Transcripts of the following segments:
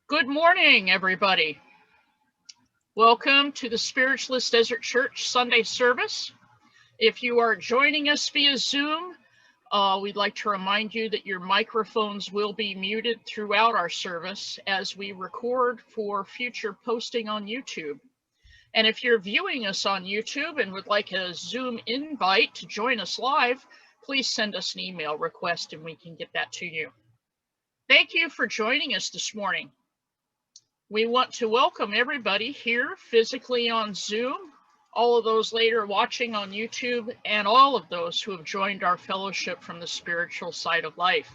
Good morning, everybody. Welcome to the Spiritualist Desert Church Sunday service. If you are joining us via Zoom, we'd like to remind you that your microphones will be muted throughout our service as we record for future posting on YouTube. And if you're viewing us on YouTube and would like a Zoom invite to join us live, please send us an email request and we can get that to you. Thank you for joining us this morning. We want to welcome everybody here physically on Zoom, all of those later watching on YouTube, and all of those who have joined our fellowship from the spiritual side of life.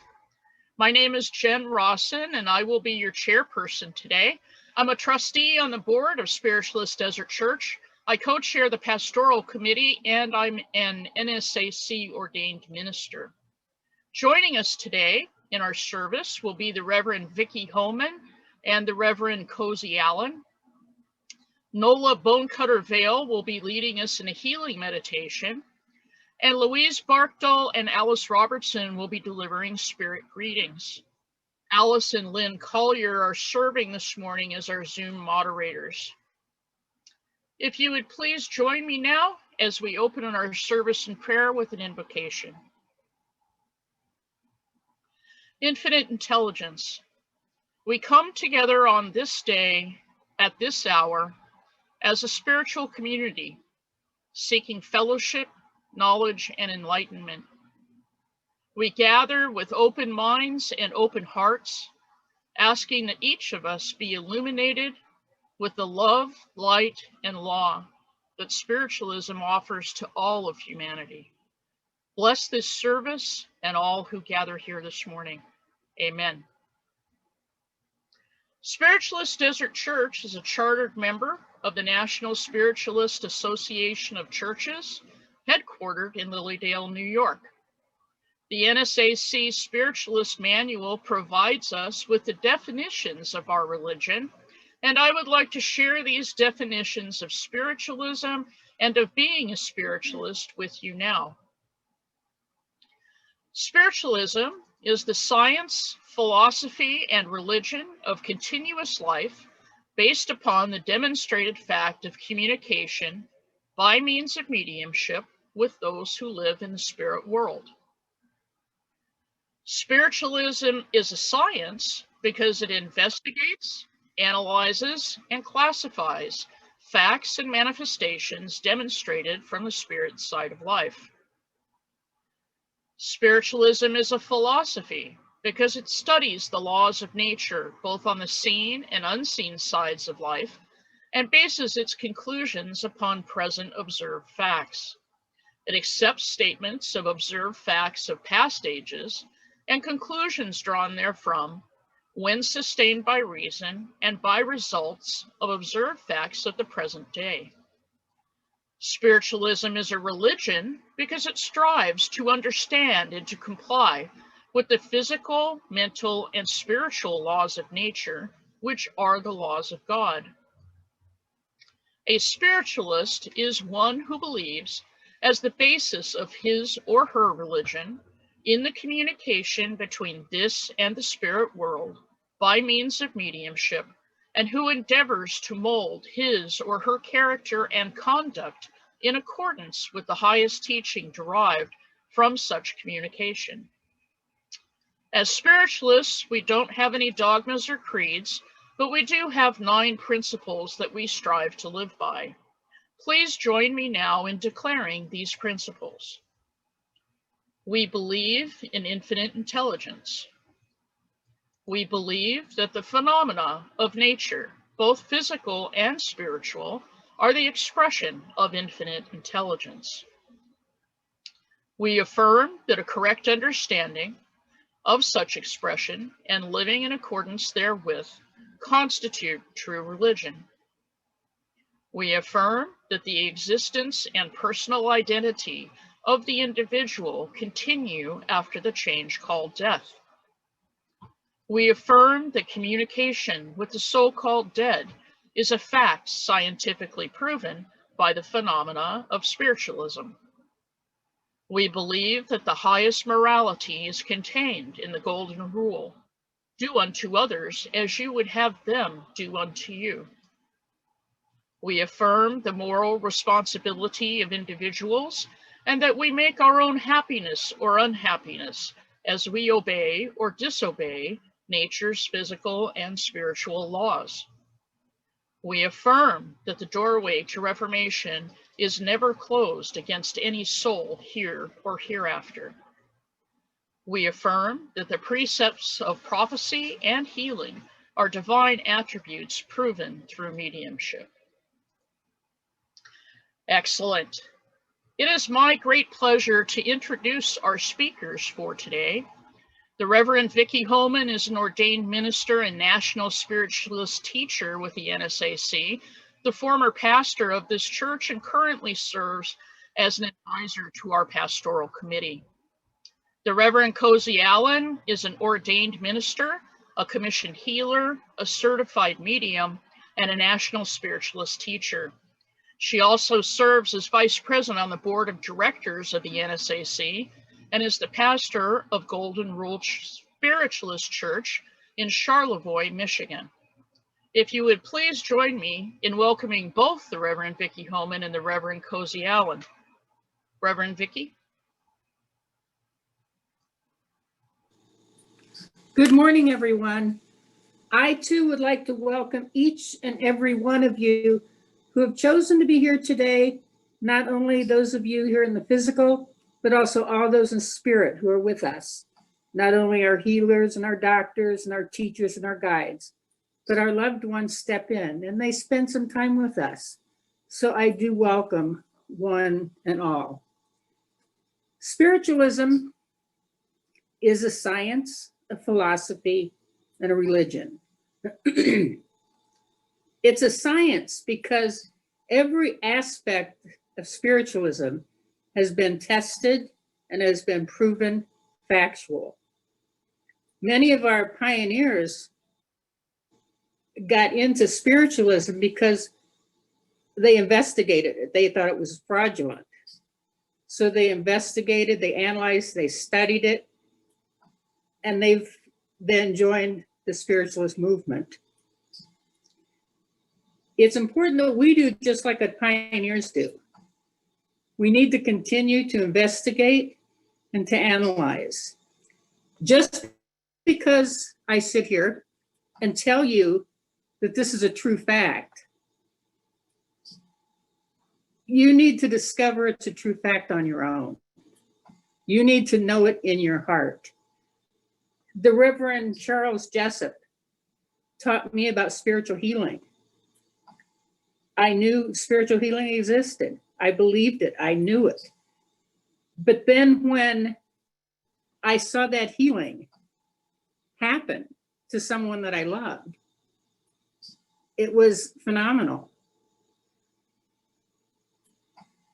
My name is Jen Rawson, and I will be your chairperson today. I'm a trustee on the board of Spiritualist Desert Church. I co-chair the pastoral committee, and I'm an NSAC ordained minister. Joining us today in our service will be the Reverend Vicky Homann and the Reverend Cosie Allen. Nola Bonecutter Vale will be leading us in a healing meditation, and Louise Barkdahl and Alice Robertson will be delivering spirit greetings. Alice and Lynn Collier are serving this morning as our Zoom moderators. If you would please join me now as we open our service in prayer with an invocation. Infinite intelligence, we come together on this day, at this hour, as a spiritual community, seeking fellowship, knowledge, and enlightenment. We gather with open minds and open hearts, asking that each of us be illuminated with the love, light, and law that spiritualism offers to all of humanity. Bless this service and all who gather here this morning. Amen. Spiritualist Desert Church is a chartered member of the National Spiritualist Association of Churches, headquartered in Lilydale, New York. The NSAC Spiritualist Manual provides us with the definitions of our religion, and I would like to share these definitions of spiritualism and of being a spiritualist with you now. Spiritualism is the science, philosophy, and religion of continuous life based upon the demonstrated fact of communication by means of mediumship with those who live in the spirit world. Spiritualism is a science because it investigates, analyzes, and classifies facts and manifestations demonstrated from the spirit side of life. Spiritualism is a philosophy because it studies the laws of nature, both on the seen and unseen sides of life, and bases its conclusions upon present observed facts. It accepts statements of observed facts of past ages and conclusions drawn therefrom when sustained by reason and by results of observed facts of the present day. Spiritualism is a religion because it strives to understand and to comply with the physical, mental, and spiritual laws of nature, which are the laws of God. A spiritualist is one who believes, as the basis of his or her religion, in the communication between this and the spirit world by means of mediumship, and who endeavors to mold his or her character and conduct in accordance with the highest teaching derived from such communication. As spiritualists, we don't have any dogmas or creeds, but we do have 9 principles that we strive to live by. Please join me now in declaring these principles. We believe in infinite intelligence. We believe that the phenomena of nature, both physical and spiritual, are the expression of infinite intelligence. We affirm that a correct understanding of such expression and living in accordance therewith constitute true religion. We affirm that the existence and personal identity of the individual continue after the change called death. We affirm that communication with the so-called dead is a fact scientifically proven by the phenomena of spiritualism. We believe that the highest morality is contained in the Golden Rule. Do unto others as you would have them do unto you. We affirm the moral responsibility of individuals and that we make our own happiness or unhappiness as we obey or disobey nature's physical and spiritual laws. We affirm that the doorway to reformation is never closed against any soul here or hereafter. We affirm that the precepts of prophecy and healing are divine attributes proven through mediumship. Excellent. It is my great pleasure to introduce our speakers for today. The Reverend Vicky Homann is an ordained minister and national spiritualist teacher with the NSAC, the former pastor of this church, and currently serves as an advisor to our pastoral committee. The Reverend Cosie is an ordained minister, a commissioned healer, a certified medium, and a national spiritualist teacher. She also serves as vice president on the board of directors of the NSAC and is the pastor of Golden Rule Spiritualist Church in Charlavoix, Michigan. If you would please join me in welcoming both the Reverend Vicky Homann and the Reverend Cosie Allen. Reverend Vicky? Good morning, everyone. I too would like to welcome each and every one of you who have chosen to be here today, not only those of you here in the physical, but also all those in spirit who are with us. Not only our healers and our doctors and our teachers and our guides, but our loved ones step in and they spend some time with us. So I do welcome one and all. Spiritualism is a science, a philosophy, and a religion. It's a science because every aspect of spiritualism has been tested and has been proven factual. Many of our pioneers got into spiritualism because they investigated it. They thought it was fraudulent. So they investigated, they analyzed, they studied it, and they've then joined the spiritualist movement. It's important that we do just like the pioneers do. We need to continue to investigate and to analyze. Just because I sit here and tell you that this is a true fact, you need to discover it's a true fact on your own. You need to know it in your heart. The Reverend Charles Jessup taught me about spiritual healing. I knew spiritual healing existed. I believed it. I knew it. But then when I saw that healing happen to someone that I loved, it was phenomenal.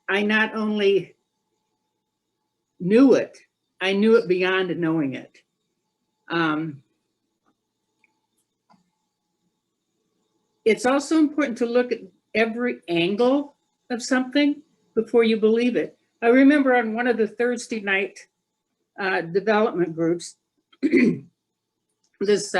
I not only knew it, I knew it beyond knowing it. It's also important to look at every angle of something before you believe it. I remember on one of the Thursday night development groups, this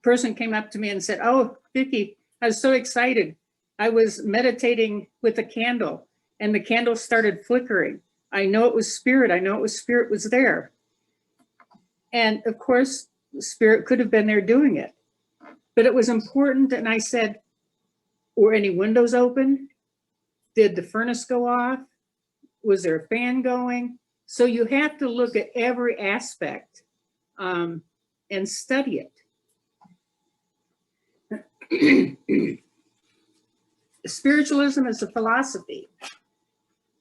person came up to me and said, "Oh, Vicky, I was so excited. I was meditating with a candle and the candle started flickering. I know it was spirit. I know it was spirit was there." And of course, the spirit could have been there doing it. But it was important. And I said, were any windows open? Did the furnace go off? Was there a fan going? So you have to look at every aspect and study it. Spiritualism is a philosophy.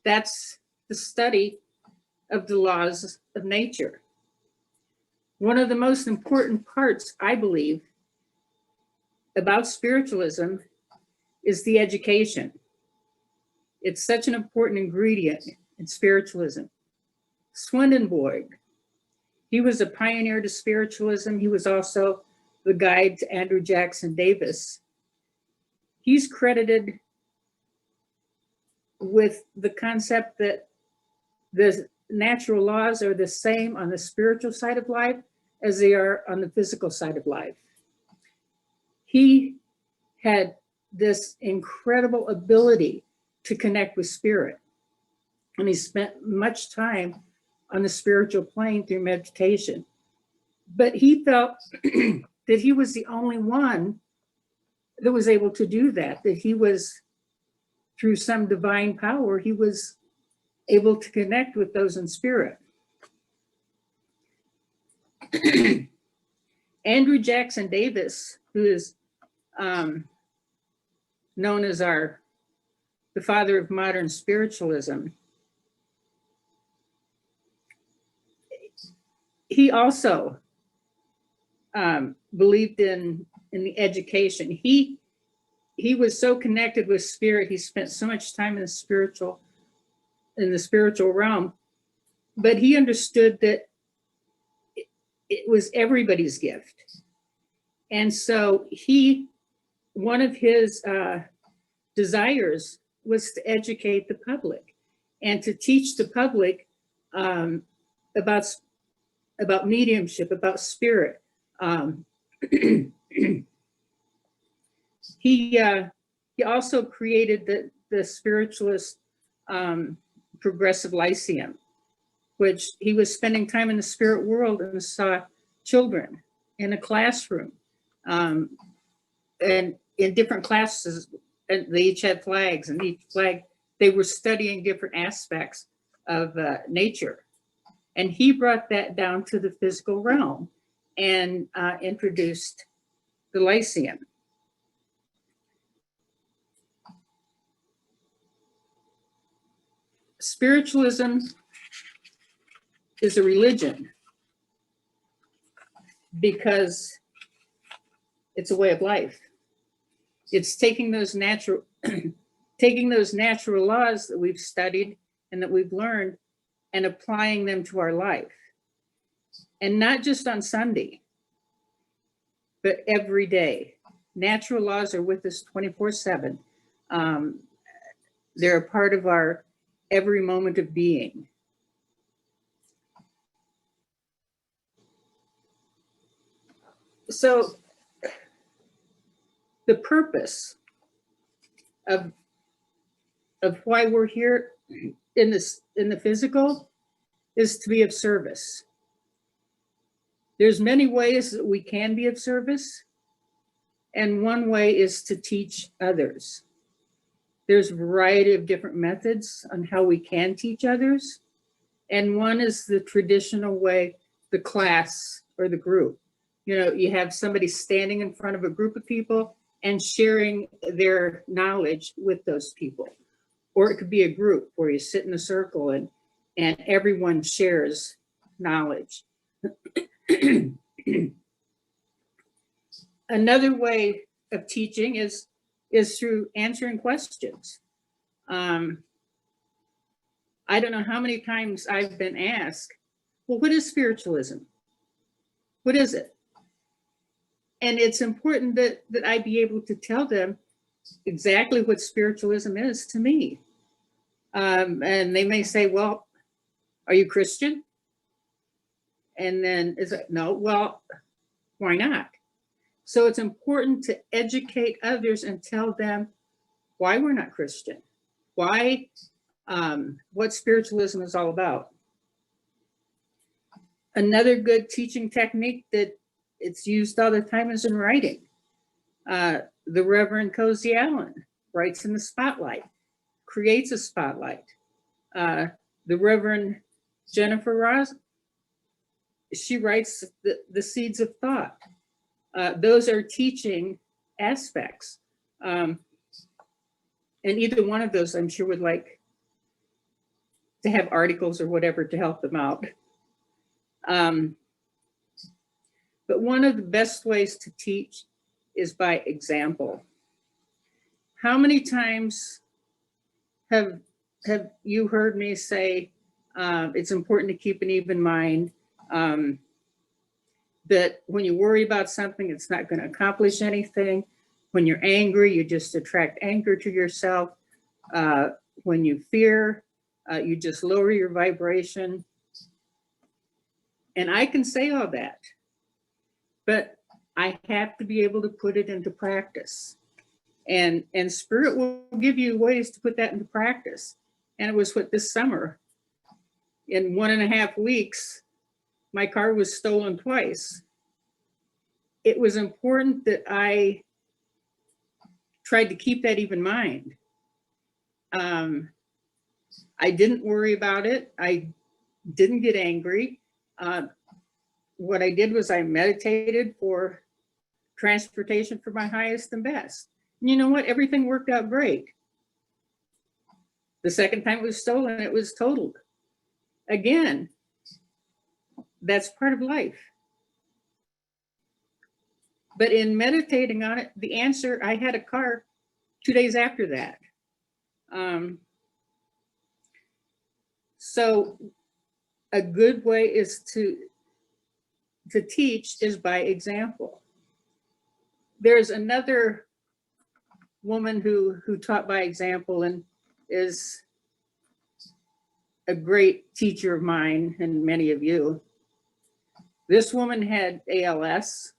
That's the study of the laws of nature. One of the most important parts, I believe, about spiritualism is the education. It's such an important ingredient in spiritualism. Swedenborg, he was a pioneer to spiritualism. He was also the guide to Andrew Jackson Davis. He's credited with the concept that the natural laws are the same on the spiritual side of life as they are on the physical side of life. He had this incredible ability to connect with spirit. And he spent much time on the spiritual plane through meditation. But he felt that he was the only one that was able to do that, that he was, through some divine power, he was able to connect with those in spirit. Andrew Jackson Davis, who is known as the father of modern spiritualism, he also believed in the education. He was so connected with spirit. He spent so much time in the spiritual realm, but he understood that it was everybody's gift. And so one of his desires was to educate the public and to teach the public about mediumship, about spirit. He also created the Spiritualist Progressive Lyceum, which he was spending time in the spirit world and saw children in a classroom, and in different classes, and they each had flags, and each flag, they were studying different aspects of nature. And he brought that down to the physical realm and introduced the Lyceum. Spiritualism is a religion because it's a way of life. It's taking those natural laws that we've studied and that we've learned and applying them to our life. And not just on Sunday, but every day. Natural laws are with us 24/7. They're a part of our every moment of being. So the purpose of why we're here in the physical is to be of service. There's many ways that we can be of service, and one way is to teach others. There's a variety of different methods on how we can teach others, and one is the traditional way, the class or the group. You know, you have somebody standing in front of a group of people and sharing their knowledge with those people. Or it could be a group where you sit in a circle and everyone shares knowledge. Another way of teaching is through answering questions. I don't know how many times I've been asked, well, what is spiritualism? What is it? And it's important that I be able to tell them exactly what spiritualism is to me. And they may say, well, are you Christian? And then it's like, no, well, why not? So it's important to educate others and tell them why we're not Christian, why, what spiritualism is all about. Another good teaching technique that it's used all the time is in writing. The Reverend Cosie writes in the spotlight, creates a spotlight. The Reverend Jennifer Ross, she writes the seeds of thought. Those are teaching aspects. And either one of those, I'm sure, would like to have articles or whatever to help them out. But one of the best ways to teach is by example. How many times have you heard me say it's important to keep an even mind, that when you worry about something, it's not going to accomplish anything. When you're angry, you just attract anger to yourself. When you fear, you just lower your vibration. And I can say all that. but I have to be able to put it into practice. And Spirit will give you ways to put that into practice. And it was what this summer, in 1.5 weeks, my car was stolen twice. It was important that I tried to keep that even in mind. I didn't worry about it. I didn't get angry. What I did was I meditated for transportation for my highest and best. And you know what? Everything worked out great. The second time it was stolen, it was totaled. Again, that's part of life. But in meditating on it, the answer, I had a car 2 days after that. So a good way is to teach is by example. There's another woman who taught by example and is a great teacher of mine and many of you. This woman had ALS.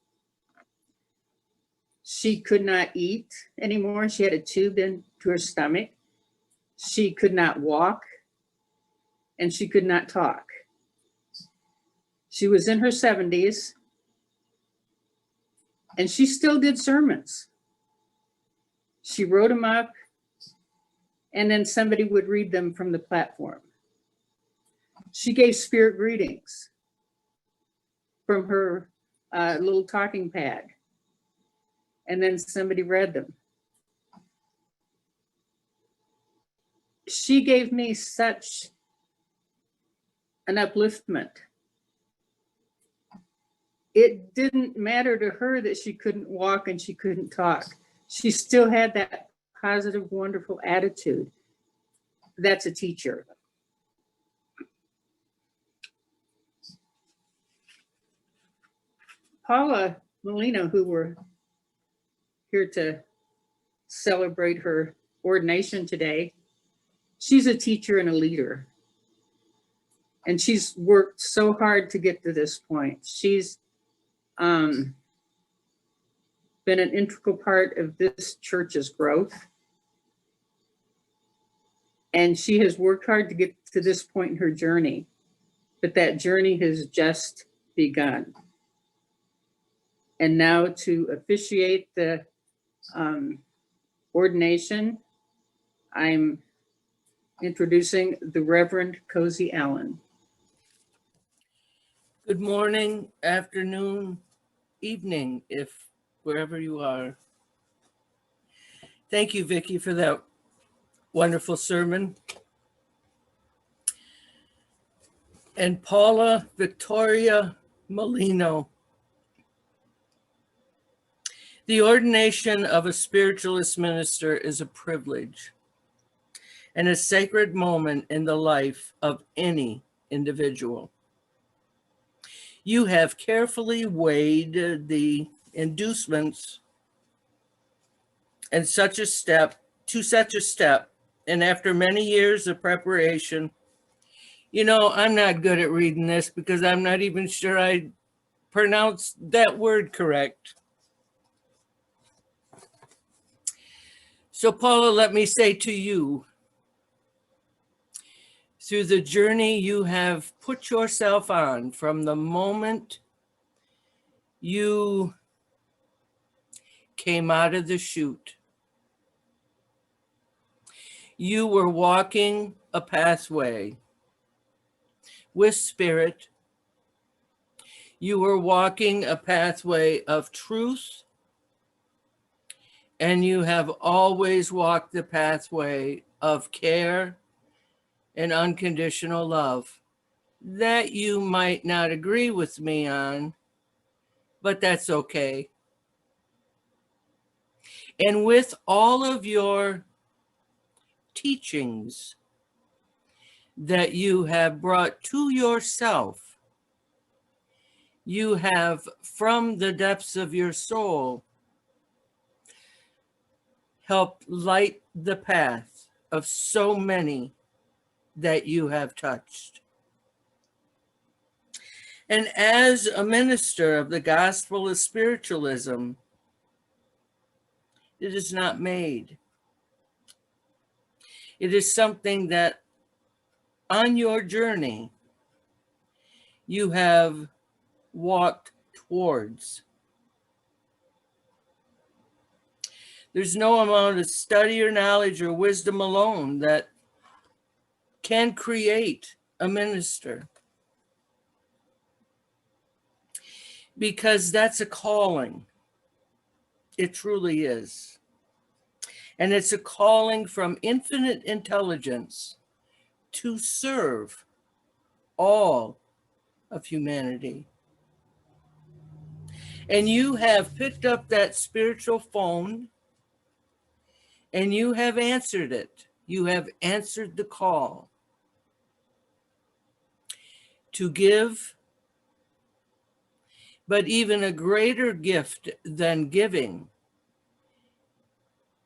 She could not eat anymore. She had a tube into her stomach. She could not walk, and she could not talk. She was in her 70s, and she still did sermons. She wrote them up, and then somebody would read them from the platform. She gave spirit greetings from her little talking pad, and then somebody read them. She gave me such an upliftment. It didn't matter to her that she couldn't walk and she couldn't talk. She still had that positive, wonderful attitude. That's a teacher. Paula Mellino, who we're here to celebrate her ordination today, she's a teacher and a leader. And she's worked so hard to get to this point. She's been an integral part of this church's growth. And she has worked hard to get to this point in her journey, but that journey has just begun. And now to officiate the ordination, I'm introducing the Reverend Cosie Allen. Good morning, afternoon, evening, if wherever you are. Thank you, Vicky, for that wonderful sermon. And Paula Victoria Mellino. The ordination of a spiritualist minister is a privilege and a sacred moment in the life of any individual. You have carefully weighed the inducements and such a step, and after many years of preparation, you know, I'm not good at reading this because I'm not even sure I pronounced that word correct. So Paula, let me say to you, through the journey you have put yourself on from the moment you came out of the chute, you were walking a pathway with Spirit. You were walking a pathway of truth, and you have always walked the pathway of care and unconditional love that you might not agree with me on, but that's okay. And with all of your teachings that you have brought to yourself, you have, from the depths of your soul, helped light the path of so many that you have touched. And as a minister of the gospel of spiritualism, it is not made. It is something that on your journey you have walked towards. There's no amount of study or knowledge or wisdom alone that can create a minister, because that's a calling. It truly is. And it's a calling from infinite intelligence to serve all of humanity. And you have picked up that spiritual phone and you have answered it. You have answered the call to give. But even a greater gift than giving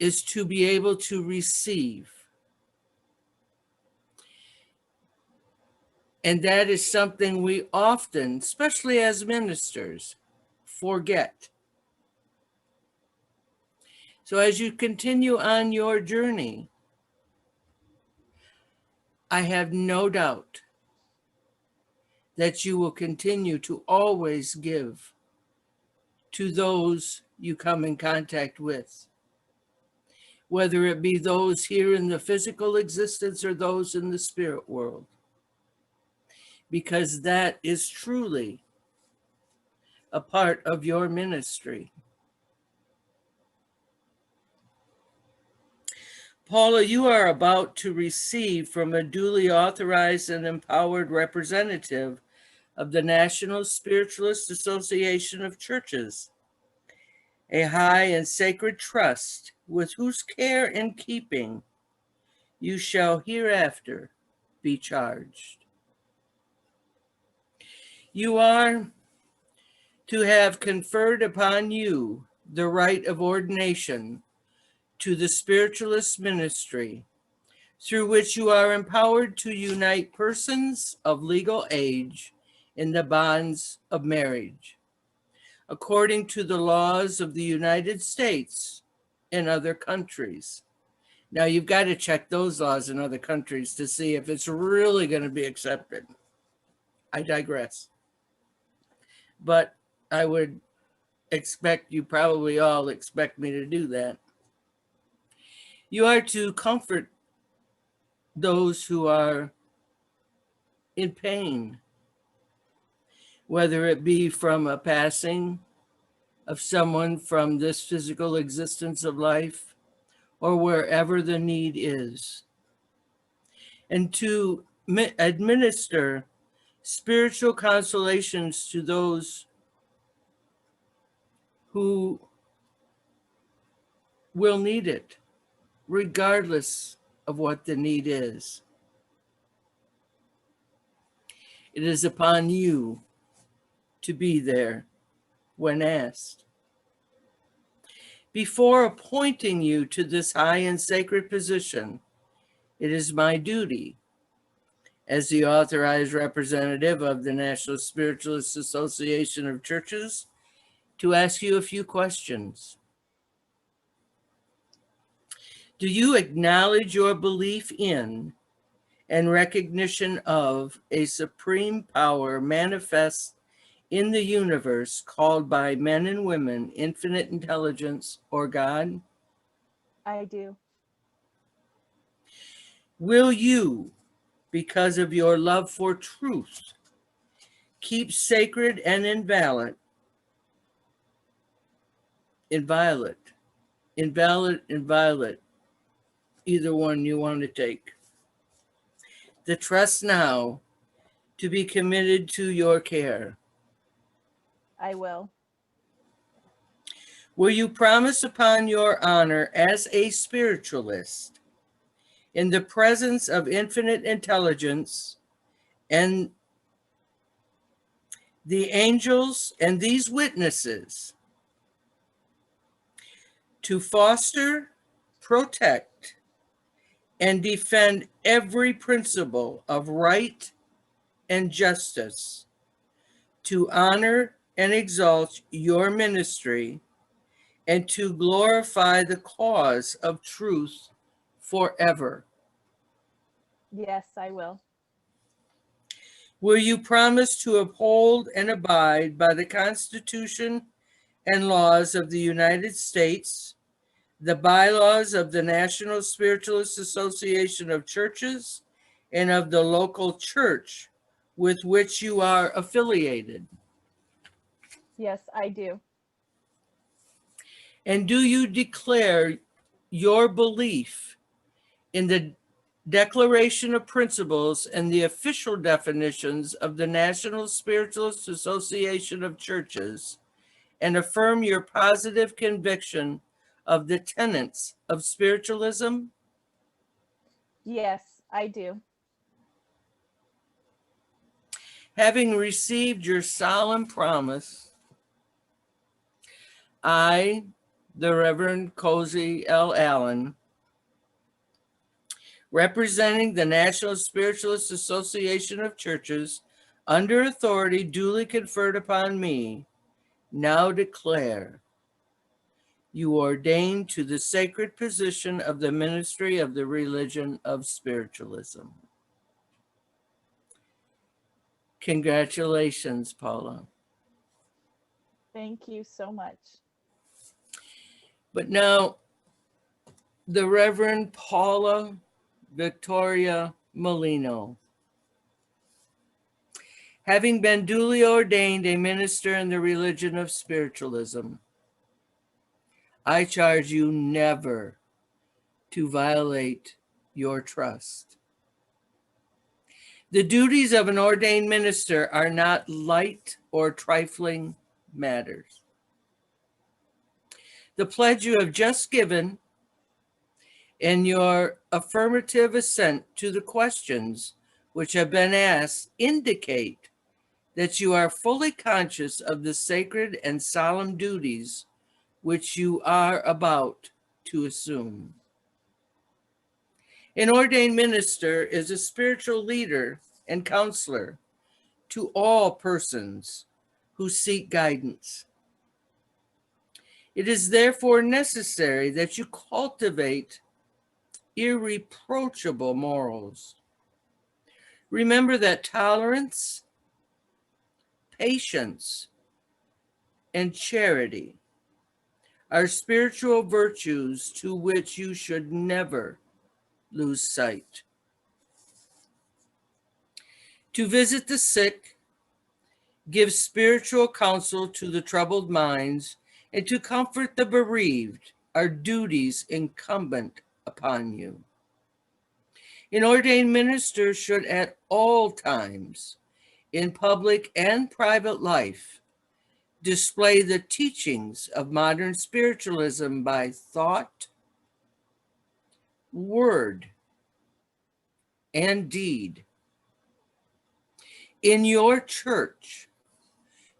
is to be able to receive. And that is something we often, especially as ministers, forget. So as you continue on your journey, I have no doubt that you will continue to always give to those you come in contact with, whether it be those here in the physical existence or those in the spirit world, because that is truly a part of your ministry. Paula, you are about to receive from a duly authorized and empowered representative of the National Spiritualist Association of Churches, a high and sacred trust with whose care and keeping you shall hereafter be charged. You are to have conferred upon you the rite of ordination to the spiritualist ministry, through which you are empowered to unite persons of legal age in the bonds of marriage, according to the laws of the United States and other countries. Now, you've got to check those laws in other countries to see if it's really going to be accepted. I digress. But I would expect you probably all expect me to do that. You are to comfort those who are in pain, whether it be from a passing of someone from this physical existence of life or wherever the need is, and to administer spiritual consolations to those who will need it, regardless of what the need is. It is upon you to be there when asked. Before appointing you to this high and sacred position, it is my duty, as the authorized representative of the National Spiritualist Association of Churches, to ask you a few questions. Do you acknowledge your belief in and recognition of a supreme power manifest in the universe called by men and women infinite intelligence or God? I do. Will you, because of your love for truth, keep sacred and inviolate, either one you want to take, the trust now to be committed to your care? I will. Will you promise upon your honor as a spiritualist, in the presence of infinite intelligence and the angels and these witnesses, to foster, protect, and defend every principle of right and justice, to honor and exalt your ministry, and to glorify the cause of truth forever? Yes, I will. Will you promise to uphold and abide by the Constitution and laws of the United States, the bylaws of the National Spiritualist Association of Churches, and of the local church with which you are affiliated? Yes, I do. And do you declare your belief in the Declaration of Principles and the official definitions of the National Spiritualist Association of Churches, and affirm your positive conviction of the tenets of spiritualism? Yes, I do. Having received your solemn promise, I, the Reverend Cosie L. Allen, representing the National Spiritualist Association of Churches, under authority duly conferred upon me, now declare you ordained to the sacred position of the ministry of the religion of spiritualism. Congratulations, Paula. Thank you so much. But now, the Reverend Paula Victoria Mellino, having been duly ordained a minister in the religion of spiritualism, I charge you never to violate your trust. The duties of an ordained minister are not light or trifling matters. The pledge you have just given and your affirmative assent to the questions which have been asked indicate that you are fully conscious of the sacred and solemn duties which you are about to assume. An ordained minister is a spiritual leader and counselor to all persons who seek guidance. It is therefore necessary that you cultivate irreproachable morals. Remember that tolerance, patience, and charity are spiritual virtues to which you should never lose sight. To visit the sick, give spiritual counsel to the troubled minds, and to comfort the bereaved are duties incumbent upon you. An ordained minister should at all times, in public and private life, display the teachings of modern spiritualism by thought, word, and deed. In your church,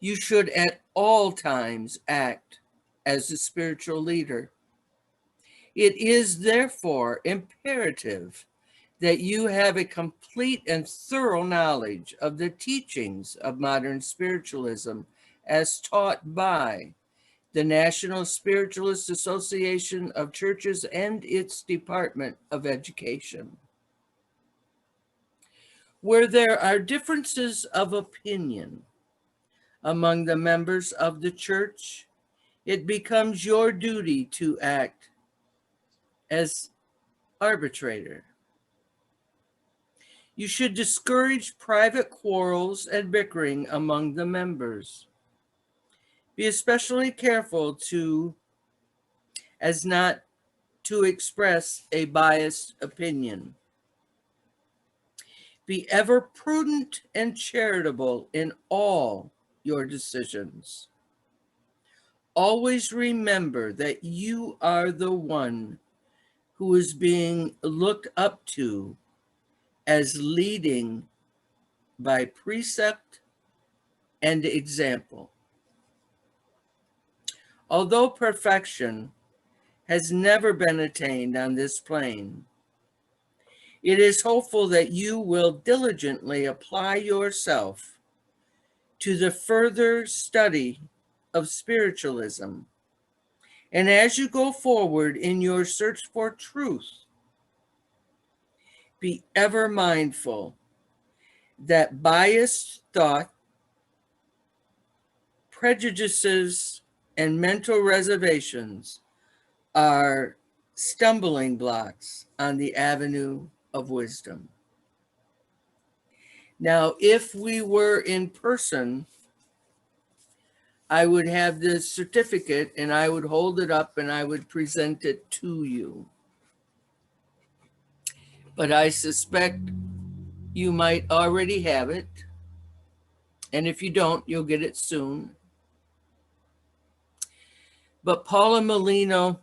you should at all times act as a spiritual leader. It is therefore imperative that you have a complete and thorough knowledge of the teachings of modern spiritualism as taught by the National Spiritualist Association of Churches and its Department of Education. Where there are differences of opinion among the members of the church, it becomes your duty to act as arbitrator. You should discourage private quarrels and bickering among the members. Be especially careful as not to express a biased opinion. Be ever prudent and charitable in all your decisions. Always remember that you are the one who is being looked up to as leading by precept and example. Although perfection has never been attained on this plane, it is hopeful that you will diligently apply yourself to the further study of spiritualism. And as you go forward in your search for truth, be ever mindful that biased thought, prejudices, and mental reservations are stumbling blocks on the avenue of wisdom. Now, if we were in person, I would have this certificate and I would hold it up and I would present it to you. But I suspect you might already have it. And if you don't, you'll get it soon. But Paula Mellino,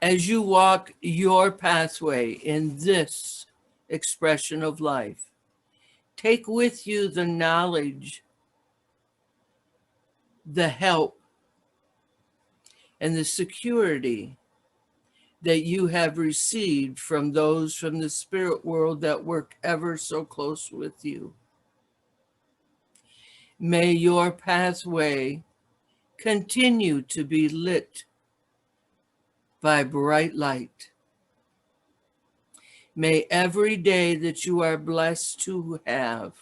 as you walk your pathway in this expression of life, take with you the knowledge, the help, and the security that you have received from those from the spirit world that work ever so close with you. May your pathway continue to be lit by bright light. May every day that you are blessed to have,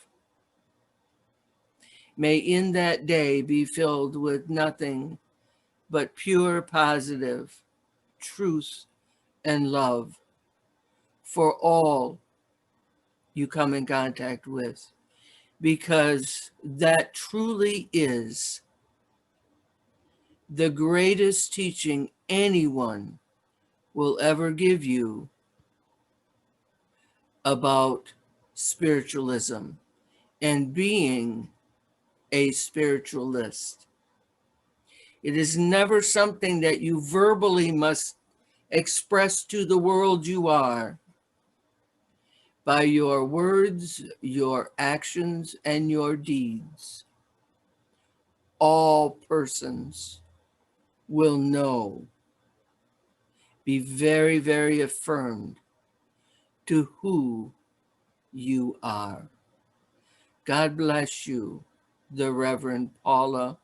may in that day be filled with nothing but pure positive truth and love for all you come in contact with, because that truly is the greatest teaching anyone will ever give you about spiritualism and being a spiritualist. It is never something that you verbally must express to the world you are. By your words, your actions, and your deeds, all persons will know. Be very, very affirmed to who you are. God bless you, the Reverend Paula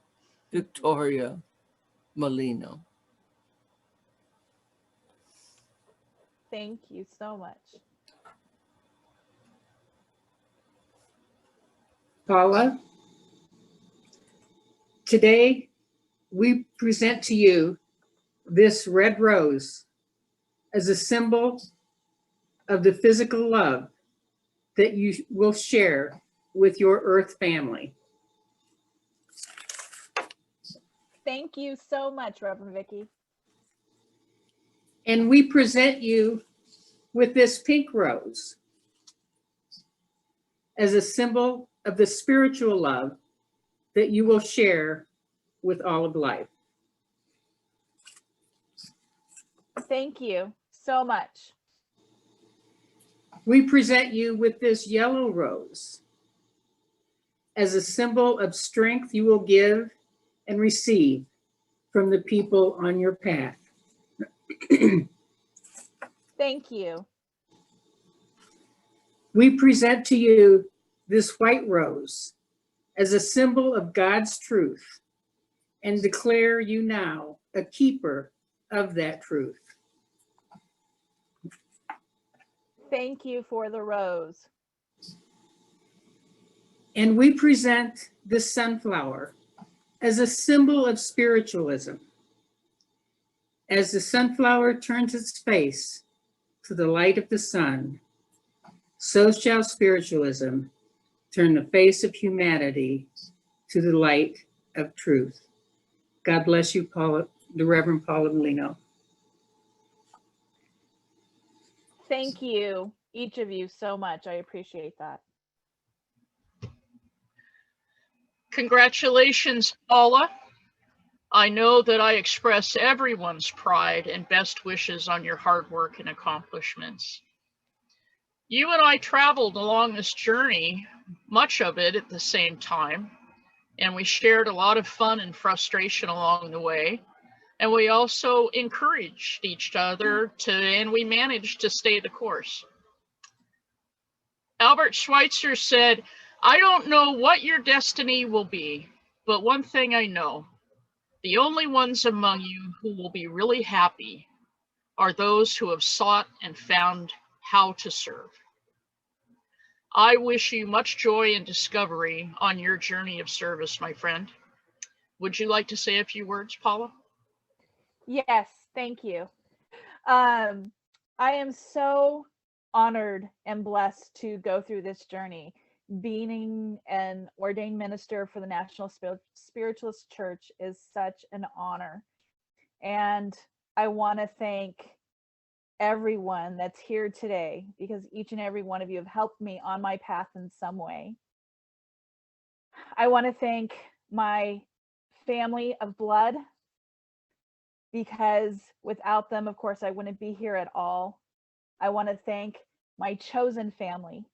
Victoria Mellino. Thank you so much. Paula, today we present to you this red rose as a symbol of the physical love that you will share with your earth family. Thank you so much, Reverend Vicky. And we present you with this pink rose as a symbol of the spiritual love that you will share with all of life. Thank you so much. We present you with this yellow rose as a symbol of strength you will give and receive from the people on your path. Thank you. We present to you this white rose as a symbol of God's truth and declare you now a keeper of that truth. Thank you for the rose. And we present this sunflower as a symbol of spiritualism. As the sunflower turns its face to the light of the sun, so shall spiritualism turn the face of humanity to the light of truth. God bless you, Paula, the Reverend Paula Mellino. Thank you, each of you, so much. I appreciate that. Congratulations, Paula. I know that I express everyone's pride and best wishes on your hard work and accomplishments. You and I traveled along this journey, much of it at the same time, and we shared a lot of fun and frustration along the way. And we also encouraged each other and we managed to stay the course. Albert Schweitzer said, "I don't know what your destiny will be, but one thing I know, the only ones among you who will be really happy are those who have sought and found how to serve." I wish you much joy and discovery on your journey of service, my friend. Would you like to say a few words, Paula? Yes, thank you. I am so honored and blessed to go through this journey. Being an ordained minister for the National Spiritualist Church is such an honor. And I want to thank everyone that's here today, because each and every one of you have helped me on my path in some way. I want to thank my family of blood, because without them, of course, I wouldn't be here at all. I want to thank my chosen family,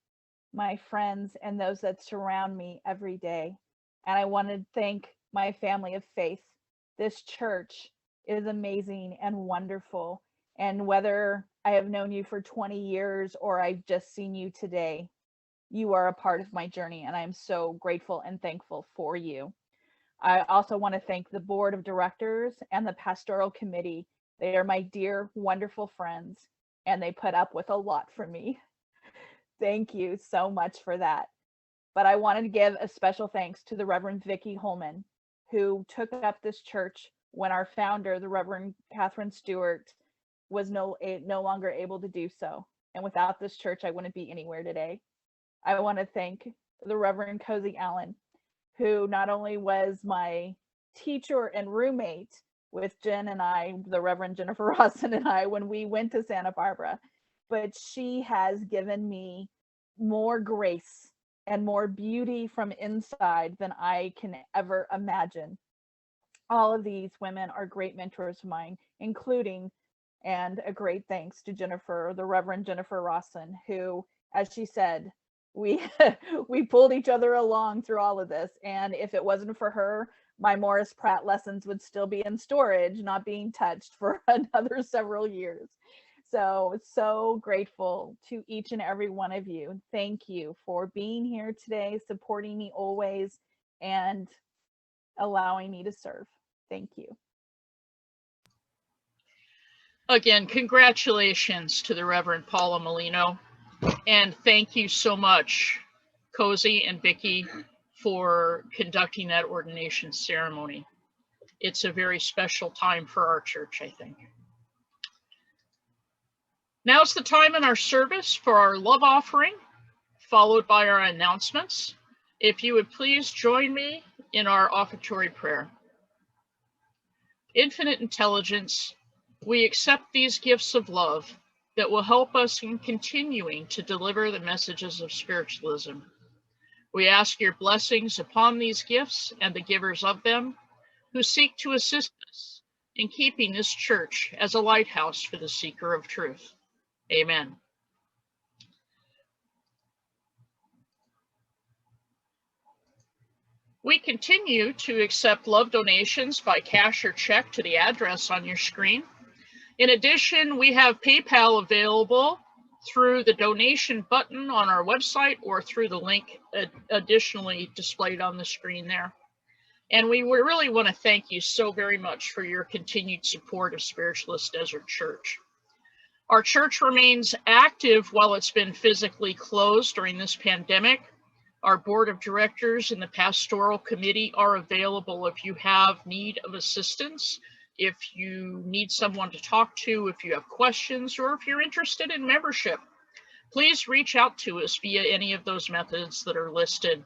my friends, and those that surround me every day. And I want to thank my family of faith. This church is amazing and wonderful. And whether I have known you for 20 years or I've just seen you today, you are a part of my journey, and I'm so grateful and thankful for you. I also want to thank the board of directors and the pastoral committee. They are my dear, wonderful friends, and they put up with a lot from me. Thank you so much for that. But I wanted to give a special thanks to the Reverend Vicky Homann, who took up this church when our founder, the Reverend Catherine Stewart, was no longer able to do so. And without this church, I wouldn't be anywhere today. I want to thank the Reverend Cosie Allen, who not only was my teacher and roommate with Jen and I, the Reverend Jennifer Rawson and I, when we went to Santa Barbara, but she has given me more grace and more beauty from inside than I can ever imagine. All of these women are great mentors of mine, including, and a great thanks to Jennifer, the Reverend Jennifer Rawson, who, as she said, we pulled each other along through all of this. And if it wasn't for her, my Morris Pratt lessons would still be in storage, not being touched for another several years. So grateful to each and every one of you. Thank you for being here today, supporting me always, and allowing me to serve. Thank you. Again, congratulations to the Reverend Paula Mellino. And thank you so much, Cosie and Vicky, for conducting that ordination ceremony. It's a very special time for our church, I think. Now's the time in our service for our love offering, followed by our announcements. If you would please join me in our offertory prayer. Infinite intelligence, we accept these gifts of love that will help us in continuing to deliver the messages of spiritualism. We ask your blessings upon these gifts and the givers of them, who seek to assist us in keeping this church as a lighthouse for the seeker of truth. Amen. We continue to accept love donations by cash or check to the address on your screen. In addition, we have PayPal available through the donation button on our website or through the link additionally displayed on the screen there. And we really want to thank you so very much for your continued support of Spiritualist Desert Church. Our church remains active while it's been physically closed during this pandemic. Our board of directors and the pastoral committee are available if you have need of assistance, if you need someone to talk to, if you have questions, or if you're interested in membership. Please reach out to us via any of those methods that are listed.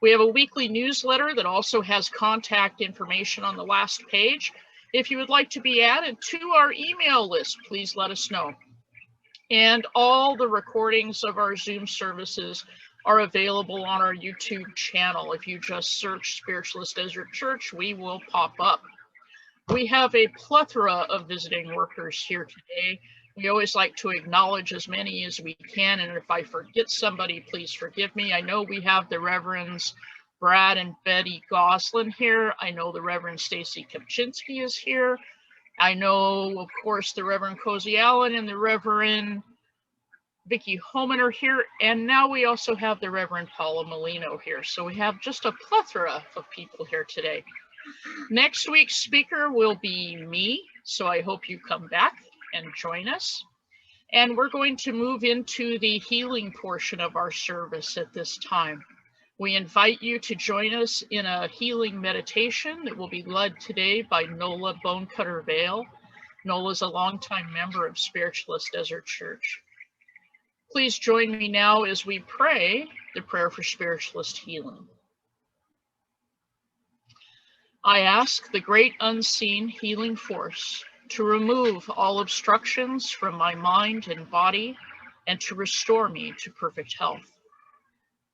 We have a weekly newsletter that also has contact information on the last page. If you would like to be added to our email list, please let us know. And all the recordings of our Zoom services are available on our YouTube channel. If you just search Spiritualist Desert Church, we will pop up. We have a plethora of visiting workers here today. We always like to acknowledge as many as we can, and if I forget somebody, please forgive me. I know we have the Reverends Brad and Betty Goslin here. I know the Reverend Stacy Kopczynski is here. I know, of course, the Reverend Cosie Allen and the Reverend Vicky, Homann are here, and now we also have the Reverend Paula Mellino here. So we have just a plethora of people here today. Next week's speaker will be me, so I hope you come back and join us. And we're going to move into the healing portion of our service at this time. We invite you to join us in a healing meditation that will be led today by Nola Bonecutter Vale. Nola is a longtime member of Spiritualist Desert Church. Please join me now as we pray the prayer for spiritualist healing. I ask the great unseen healing force to remove all obstructions from my mind and body and to restore me to perfect health.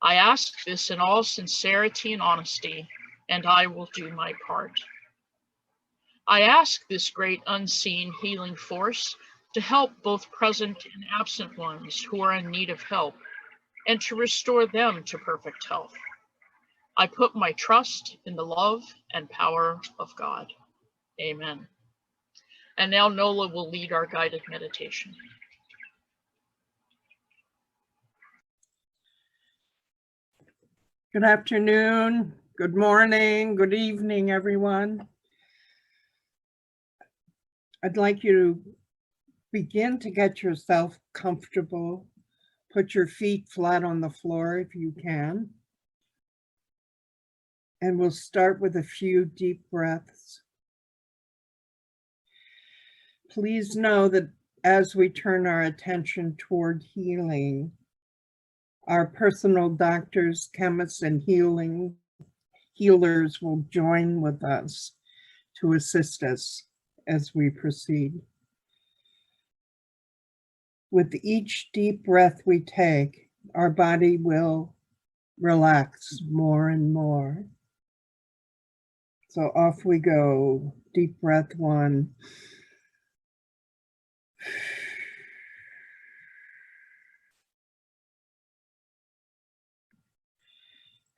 I ask this in all sincerity and honesty, and I will do my part. I ask this great unseen healing force to help both present and absent ones who are in need of help, and to restore them to perfect health. I put my trust in the love and power of God. Amen. And now Nola will lead our guided meditation. Good afternoon, good morning, good evening, everyone. I'd like you to begin to get yourself comfortable. Put your feet flat on the floor if you can. And we'll start with a few deep breaths. Please know that as we turn our attention toward healing, our personal doctors, chemists, and healers will join with us to assist us as we proceed. With each deep breath we take, our body will relax more and more. So off we go. Deep breath 1.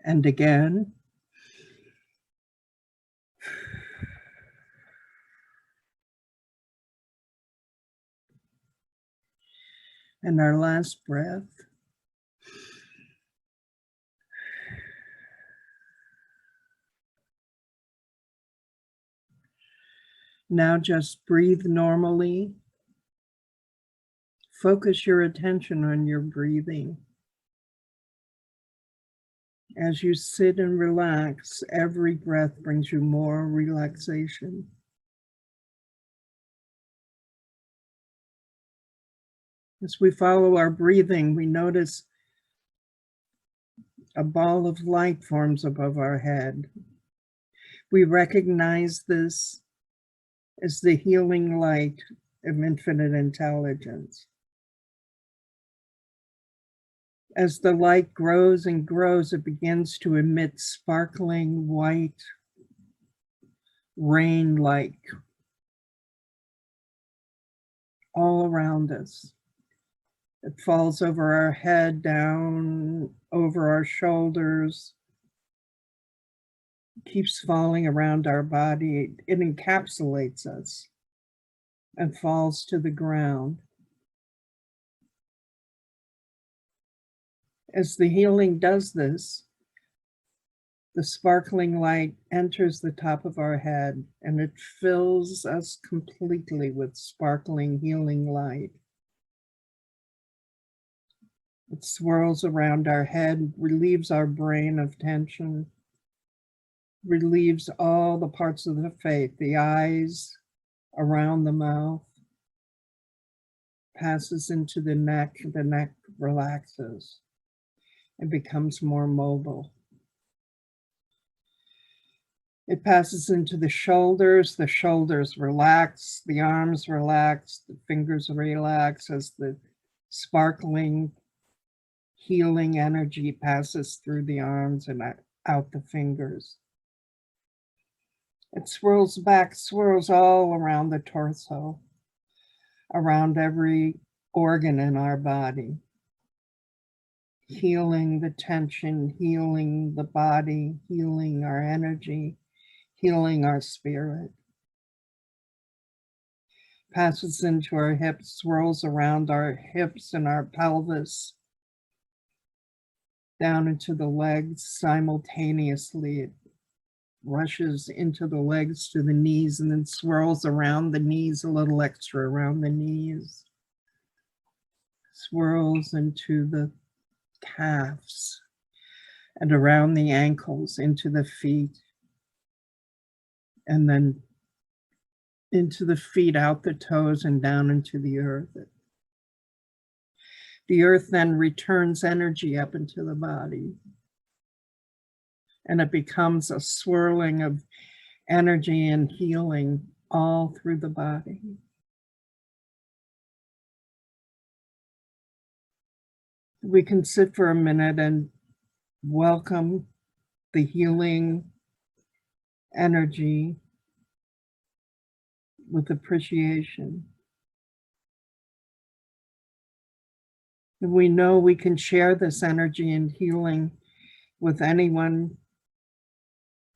And again. And our last breath. Now just breathe normally. Focus your attention on your breathing. As you sit and relax, every breath brings you more relaxation. As we follow our breathing, we notice a ball of light forms above our head. We recognize this as the healing light of infinite intelligence. As the light grows and grows, it begins to emit sparkling white, rain-like, all around us. It falls over our head, down over our shoulders, keeps falling around our body. It encapsulates us and falls to the ground. As the healing does this, the sparkling light enters the top of our head and it fills us completely with sparkling healing light. It swirls around our head, relieves our brain of tension, relieves all the parts of the face, the eyes, around the mouth, passes into the neck relaxes and becomes more mobile. It passes into the shoulders relax, the arms relax, the fingers relax as the sparkling healing energy passes through the arms and out the fingers. It swirls back, swirls all around the torso, around every organ in our body, healing the tension, healing the body, healing our energy, healing our spirit. passes into our hips, swirls around our hips and our pelvis, down into the legs simultaneously. It rushes into the legs to the knees and then swirls around the knees, a little extra around the knees. Swirls into the calves and around the ankles, into the feet, and then into the feet, out the toes, and down into the earth. The earth then returns energy up into the body, and it becomes a swirling of energy and healing all through the body. We can sit for a minute and welcome the healing energy with appreciation. And we know we can share this energy and healing with anyone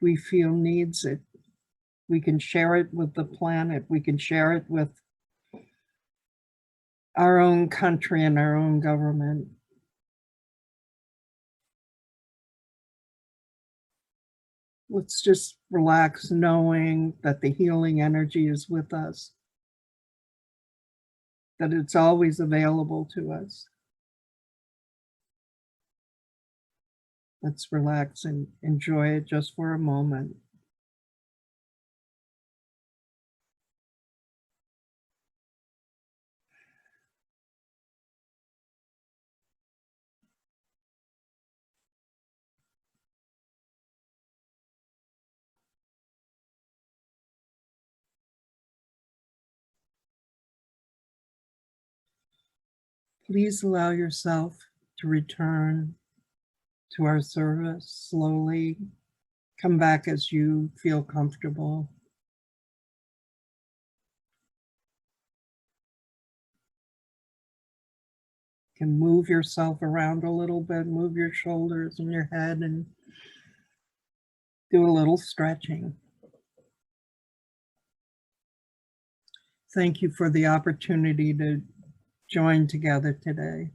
we feel needs it. We can share it with the planet. We can share it with our own country and our own government. Let's just relax, knowing that the healing energy is with us, that it's always available to us. Let's relax and enjoy it just for a moment. Please allow yourself to return to our service slowly. Come back as you feel comfortable. You can move yourself around a little bit, move your shoulders and your head, and do a little stretching. Thank you for the opportunity to join together today.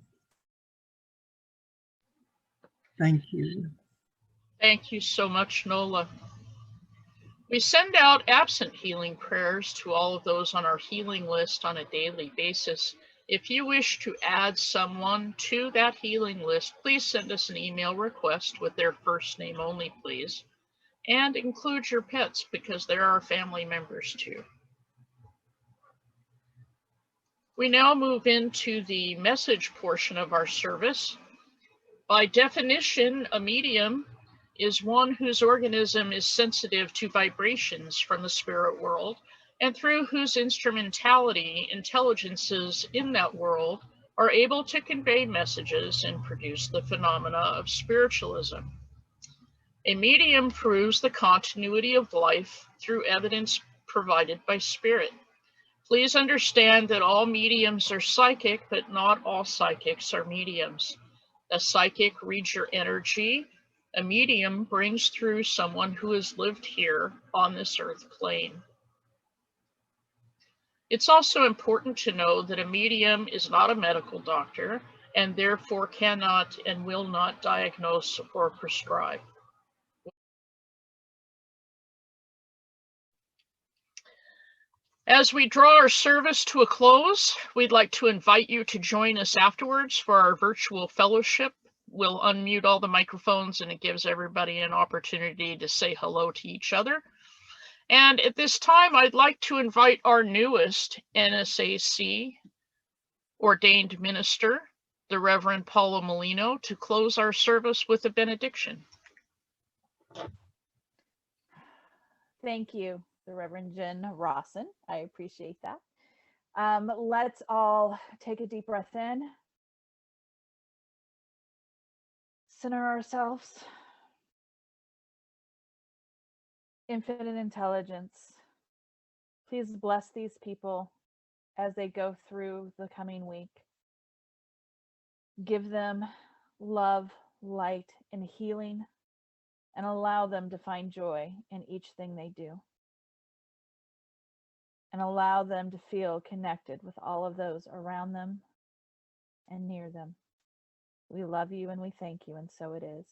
Thank you. Thank you so much, Nola. We send out absent healing prayers to all of those on our healing list on a daily basis. If you wish to add someone to that healing list, please send us an email request with their first name only, please. And include your pets, because they're our family members too. We now move into the message portion of our service. By definition, a medium is one whose organism is sensitive to vibrations from the spirit world, and through whose instrumentality, intelligences in that world are able to convey messages and produce the phenomena of spiritualism. A medium proves the continuity of life through evidence provided by spirit. Please understand that all mediums are psychic, but not all psychics are mediums. A psychic reads your energy. A medium brings through someone who has lived here on this earth plane. It's also important to know that a medium is not a medical doctor and therefore cannot and will not diagnose or prescribe. As we draw our service to a close, we'd like to invite you to join us afterwards for our virtual fellowship. We'll unmute all the microphones, and it gives everybody an opportunity to say hello to each other. And at this time, I'd like to invite our newest NSAC ordained minister, the Reverend Paula Mellino, to close our service with a benediction. Thank you, the Reverend Jen Rawson. I appreciate that. Let's all take a deep breath in. Center ourselves. Infinite intelligence, please bless these people as they go through the coming week. Give them love, light, and healing, and allow them to find joy in each thing they do. and allow them to feel connected with all of those around them and near them. We love you and we thank you, and so it is.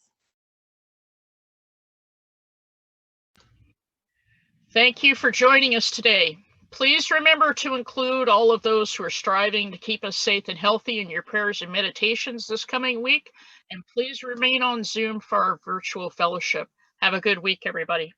Thank you for joining us today. Please remember to include all of those who are striving to keep us safe and healthy in your prayers and meditations this coming week. And please remain on Zoom for our virtual fellowship. Have a good week, everybody.